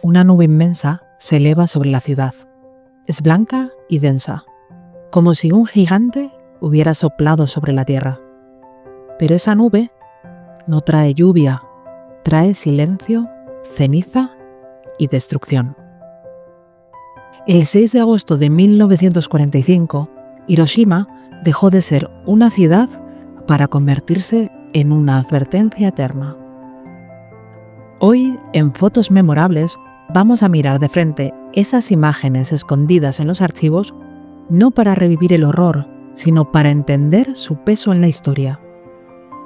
una nube inmensa se eleva sobre la ciudad. Es blanca y densa, como si un gigante hubiera soplado sobre la tierra. Pero esa nube no trae lluvia, trae silencio, ceniza y destrucción. El 6 de agosto de 1945, Hiroshima dejó de ser una ciudad para convertirse en una advertencia eterna. Hoy, en Fotos Memorables, vamos a mirar de frente esas imágenes escondidas en los archivos, no para revivir el horror, sino para entender su peso en la historia.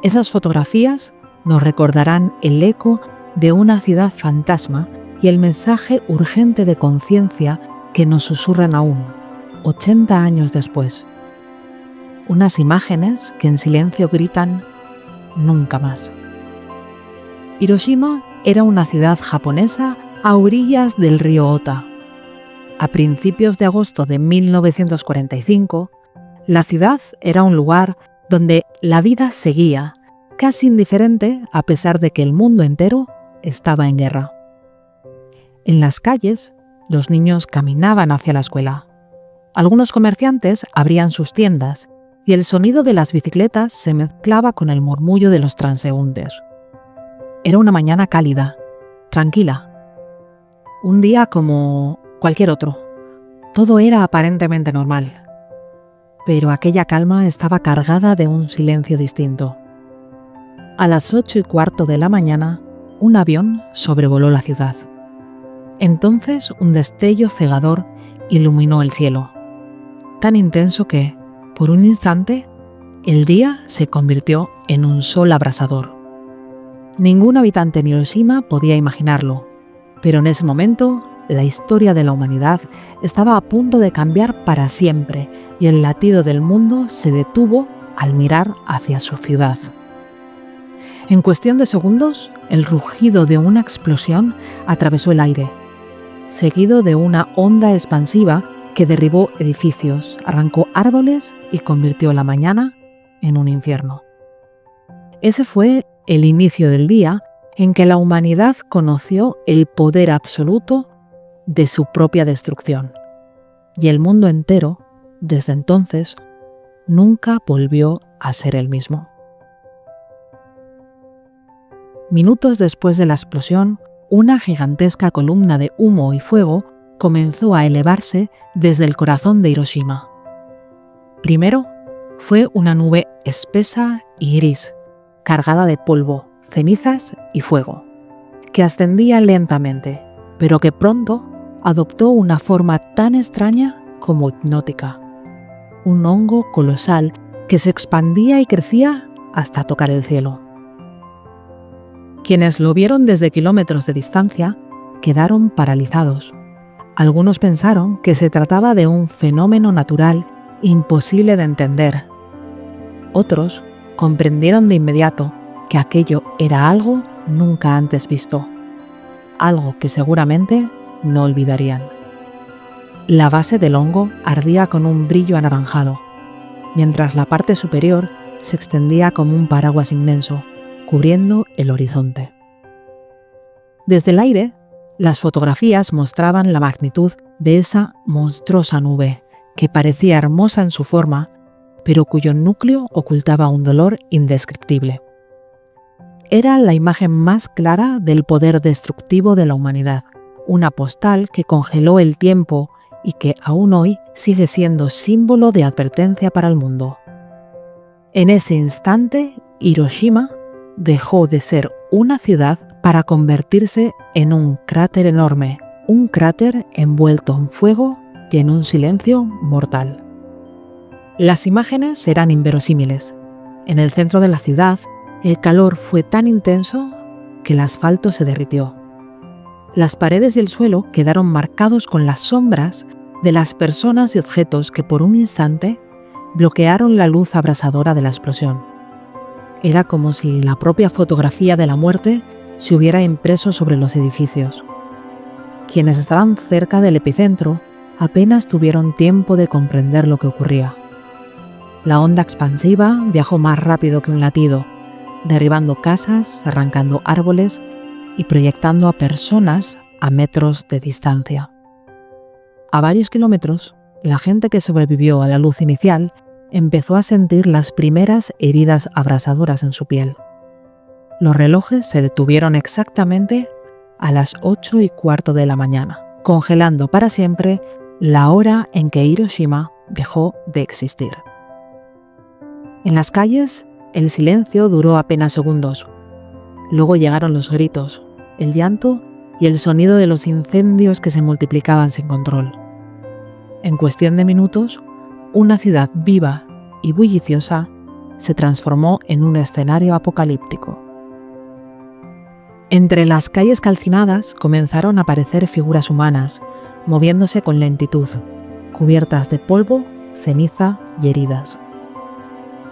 Esas fotografías nos recordarán el eco de una ciudad fantasma y el mensaje urgente de conciencia que nos susurran aún, 80 años después. Unas imágenes que en silencio gritan nunca más. Hiroshima era una ciudad japonesa a orillas del río Ota. A principios de agosto de 1945, la ciudad era un lugar donde la vida seguía, casi indiferente a pesar de que el mundo entero estaba en guerra. En las calles, los niños caminaban hacia la escuela. Algunos comerciantes abrían sus tiendas y el sonido de las bicicletas se mezclaba con el murmullo de los transeúntes. Era una mañana cálida, tranquila. Un día como cualquier otro. Todo era aparentemente normal. Pero aquella calma estaba cargada de un silencio distinto. A las 8:15 de la mañana, un avión sobrevoló la ciudad. Entonces un destello cegador iluminó el cielo, tan intenso que, por un instante, el día se convirtió en un sol abrasador. Ningún habitante en Hiroshima podía imaginarlo, pero en ese momento la historia de la humanidad estaba a punto de cambiar para siempre y el latido del mundo se detuvo al mirar hacia su ciudad. En cuestión de segundos, el rugido de una explosión atravesó el aire, seguido de una onda expansiva que derribó edificios, arrancó árboles y convirtió la mañana en un infierno. Ese fue el inicio del día en que la humanidad conoció el poder absoluto de su propia destrucción. Y el mundo entero, desde entonces, nunca volvió a ser el mismo. Minutos después de la explosión, una gigantesca columna de humo y fuego comenzó a elevarse desde el corazón de Hiroshima. Primero fue una nube espesa y gris, cargada de polvo, cenizas y fuego, que ascendía lentamente, pero que pronto adoptó una forma tan extraña como hipnótica. Un hongo colosal que se expandía y crecía hasta tocar el cielo. Quienes lo vieron desde kilómetros de distancia quedaron paralizados. Algunos pensaron que se trataba de un fenómeno natural imposible de entender. Otros comprendieron de inmediato que aquello era algo nunca antes visto, algo que seguramente no olvidarían. La base del hongo ardía con un brillo anaranjado, mientras la parte superior se extendía como un paraguas inmenso, cubriendo el horizonte. Desde el aire, las fotografías mostraban la magnitud de esa monstruosa nube, que parecía hermosa en su forma, pero cuyo núcleo ocultaba un dolor indescriptible. Era la imagen más clara del poder destructivo de la humanidad, una postal que congeló el tiempo y que aún hoy sigue siendo símbolo de advertencia para el mundo. En ese instante, Hiroshima dejó de ser una ciudad para convertirse en un cráter enorme, un cráter envuelto en fuego y en un silencio mortal. Las imágenes eran inverosímiles. En el centro de la ciudad, el calor fue tan intenso que el asfalto se derritió. Las paredes y el suelo quedaron marcados con las sombras de las personas y objetos que por un instante bloquearon la luz abrasadora de la explosión. Era como si la propia fotografía de la muerte se hubiera impreso sobre los edificios. Quienes estaban cerca del epicentro apenas tuvieron tiempo de comprender lo que ocurría. La onda expansiva viajó más rápido que un latido, derribando casas, arrancando árboles y proyectando a personas a metros de distancia. A varios kilómetros, la gente que sobrevivió a la luz inicial empezó a sentir las primeras heridas abrasadoras en su piel. Los relojes se detuvieron exactamente a las 8:15 de la mañana, congelando para siempre la hora en que Hiroshima dejó de existir. En las calles, el silencio duró apenas segundos. Luego llegaron los gritos, el llanto y el sonido de los incendios que se multiplicaban sin control. En cuestión de minutos, una ciudad viva y bulliciosa se transformó en un escenario apocalíptico. Entre las calles calcinadas comenzaron a aparecer figuras humanas, moviéndose con lentitud, cubiertas de polvo, ceniza y heridas.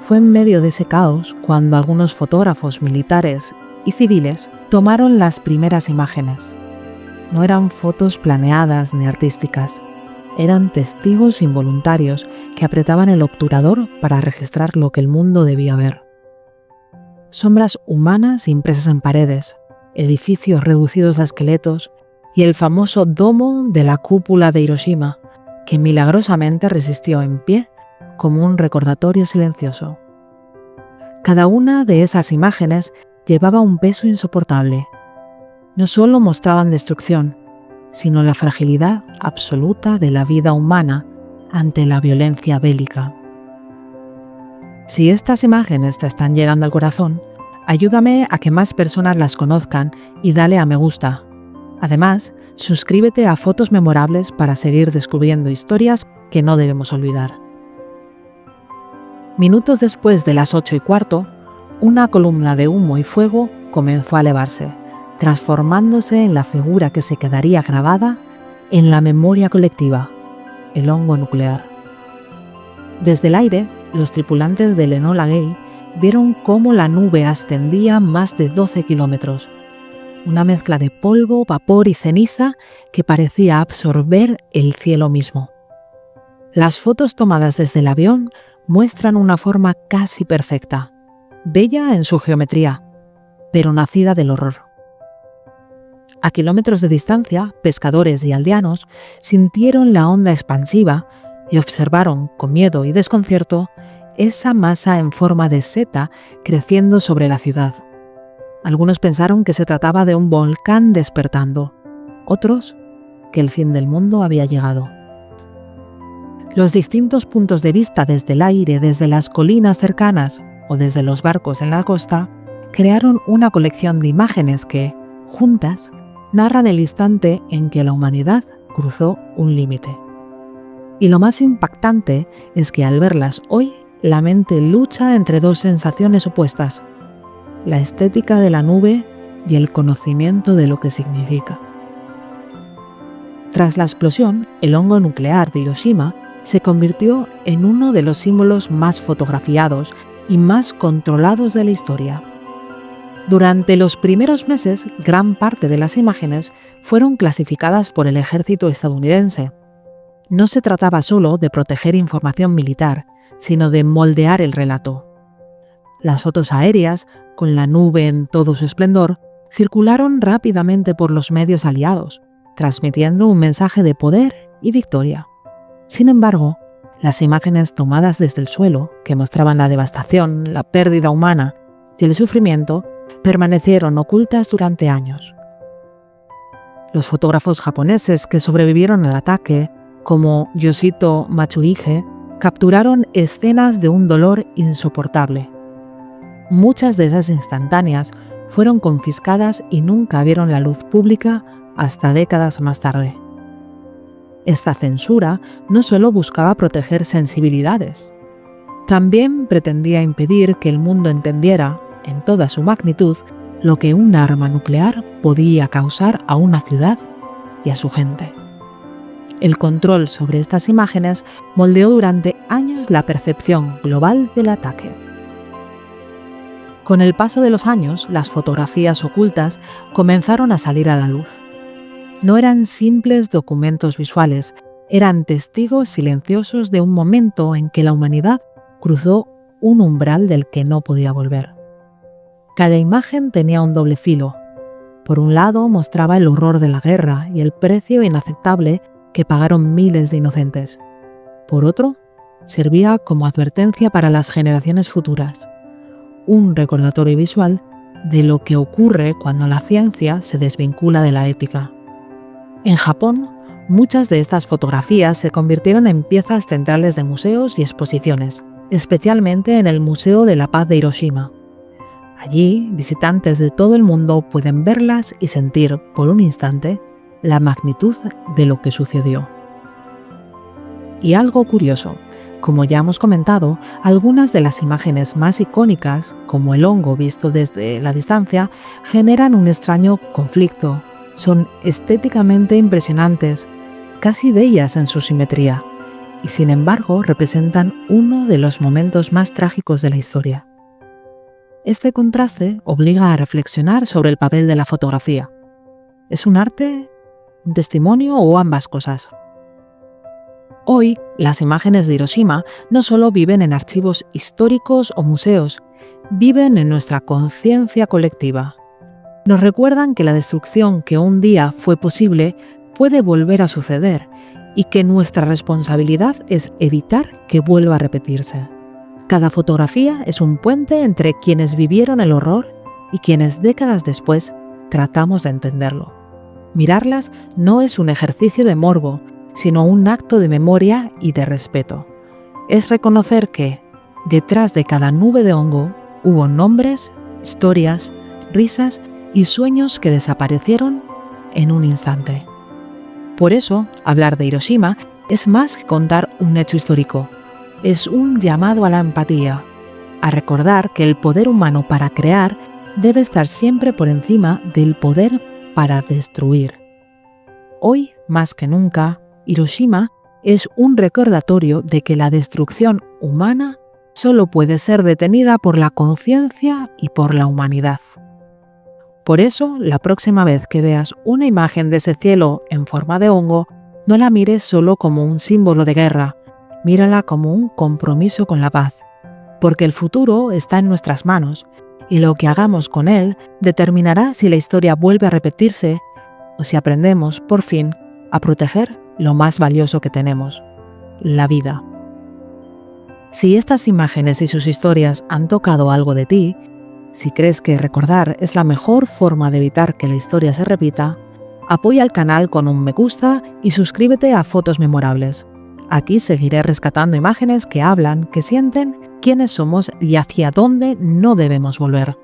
Fue en medio de ese caos cuando algunos fotógrafos militares y civiles tomaron las primeras imágenes. No eran fotos planeadas ni artísticas, eran testigos involuntarios que apretaban el obturador para registrar lo que el mundo debía ver. Sombras humanas impresas en paredes, edificios reducidos a esqueletos y el famoso domo de la cúpula de Hiroshima, que milagrosamente resistió en pie como un recordatorio silencioso. Cada una de esas imágenes llevaba un peso insoportable. No solo mostraban destrucción, sino la fragilidad absoluta de la vida humana ante la violencia bélica. Si estas imágenes te están llegando al corazón, ayúdame a que más personas las conozcan y dale a me gusta. Además, suscríbete a Fotos Memorables para seguir descubriendo historias que no debemos olvidar. Minutos después de las 8:15, una columna de humo y fuego comenzó a elevarse, transformándose en la figura que se quedaría grabada en la memoria colectiva, el hongo nuclear. Desde el aire, los tripulantes del Enola Gay vieron cómo la nube ascendía más de 12 kilómetros, una mezcla de polvo, vapor y ceniza que parecía absorber el cielo mismo. Las fotos tomadas desde el avión muestran una forma casi perfecta, bella en su geometría, pero nacida del horror. A kilómetros de distancia, pescadores y aldeanos sintieron la onda expansiva y observaron con miedo y desconcierto esa masa en forma de seta creciendo sobre la ciudad. Algunos pensaron que se trataba de un volcán despertando, otros que el fin del mundo había llegado. Los distintos puntos de vista desde el aire, desde las colinas cercanas o desde los barcos en la costa, crearon una colección de imágenes que, juntas, narran el instante en que la humanidad cruzó un límite. Y lo más impactante es que al verlas hoy, la mente lucha entre dos sensaciones opuestas: la estética de la nube y el conocimiento de lo que significa. Tras la explosión, el hongo nuclear de Hiroshima se convirtió en uno de los símbolos más fotografiados y más controlados de la historia. Durante los primeros meses, gran parte de las imágenes fueron clasificadas por el ejército estadounidense. No se trataba solo de proteger información militar, sino de moldear el relato. Las fotos aéreas, con la nube en todo su esplendor, circularon rápidamente por los medios aliados, transmitiendo un mensaje de poder y victoria. Sin embargo, las imágenes tomadas desde el suelo, que mostraban la devastación, la pérdida humana y el sufrimiento, permanecieron ocultas durante años. Los fotógrafos japoneses que sobrevivieron al ataque, como Yoshito Matsuhige, capturaron escenas de un dolor insoportable. Muchas de esas instantáneas fueron confiscadas y nunca vieron la luz pública hasta décadas más tarde. Esta censura no solo buscaba proteger sensibilidades, también pretendía impedir que el mundo entendiera, en toda su magnitud, lo que un arma nuclear podía causar a una ciudad y a su gente. El control sobre estas imágenes moldeó durante años la percepción global del ataque. Con el paso de los años, las fotografías ocultas comenzaron a salir a la luz. No eran simples documentos visuales, eran testigos silenciosos de un momento en que la humanidad cruzó un umbral del que no podía volver. Cada imagen tenía un doble filo. Por un lado, mostraba el horror de la guerra y el precio inaceptable que pagaron miles de inocentes. Por otro, servía como advertencia para las generaciones futuras, un recordatorio visual de lo que ocurre cuando la ciencia se desvincula de la ética. En Japón, muchas de estas fotografías se convirtieron en piezas centrales de museos y exposiciones, especialmente en el Museo de la Paz de Hiroshima. Allí, visitantes de todo el mundo pueden verlas y sentir, por un instante, la magnitud de lo que sucedió. Y algo curioso, como ya hemos comentado, algunas de las imágenes más icónicas, como el hongo visto desde la distancia, generan un extraño conflicto. Son estéticamente impresionantes, casi bellas en su simetría, y sin embargo representan uno de los momentos más trágicos de la historia. Este contraste obliga a reflexionar sobre el papel de la fotografía. ¿Es un arte, un testimonio o ambas cosas? Hoy, las imágenes de Hiroshima no solo viven en archivos históricos o museos, viven en nuestra conciencia colectiva. Nos recuerdan que la destrucción que un día fue posible puede volver a suceder y que nuestra responsabilidad es evitar que vuelva a repetirse. Cada fotografía es un puente entre quienes vivieron el horror y quienes décadas después tratamos de entenderlo. Mirarlas no es un ejercicio de morbo, sino un acto de memoria y de respeto. Es reconocer que, detrás de cada nube de hongo, hubo nombres, historias, risas y sueños que desaparecieron en un instante. Por eso, hablar de Hiroshima es más que contar un hecho histórico. Es un llamado a la empatía, a recordar que el poder humano para crear debe estar siempre por encima del poder para destruir. Hoy, más que nunca, Hiroshima es un recordatorio de que la destrucción humana solo puede ser detenida por la conciencia y por la humanidad. Por eso, la próxima vez que veas una imagen de ese cielo en forma de hongo, no la mires solo como un símbolo de guerra, mírala como un compromiso con la paz, porque el futuro está en nuestras manos y lo que hagamos con él determinará si la historia vuelve a repetirse o si aprendemos, por fin, a proteger lo más valioso que tenemos, la vida. Si estas imágenes y sus historias han tocado algo de ti, si crees que recordar es la mejor forma de evitar que la historia se repita, apoya al canal con un me gusta y suscríbete a Fotos Memorables. Aquí seguiré rescatando imágenes que hablan, que sienten, quiénes somos y hacia dónde no debemos volver.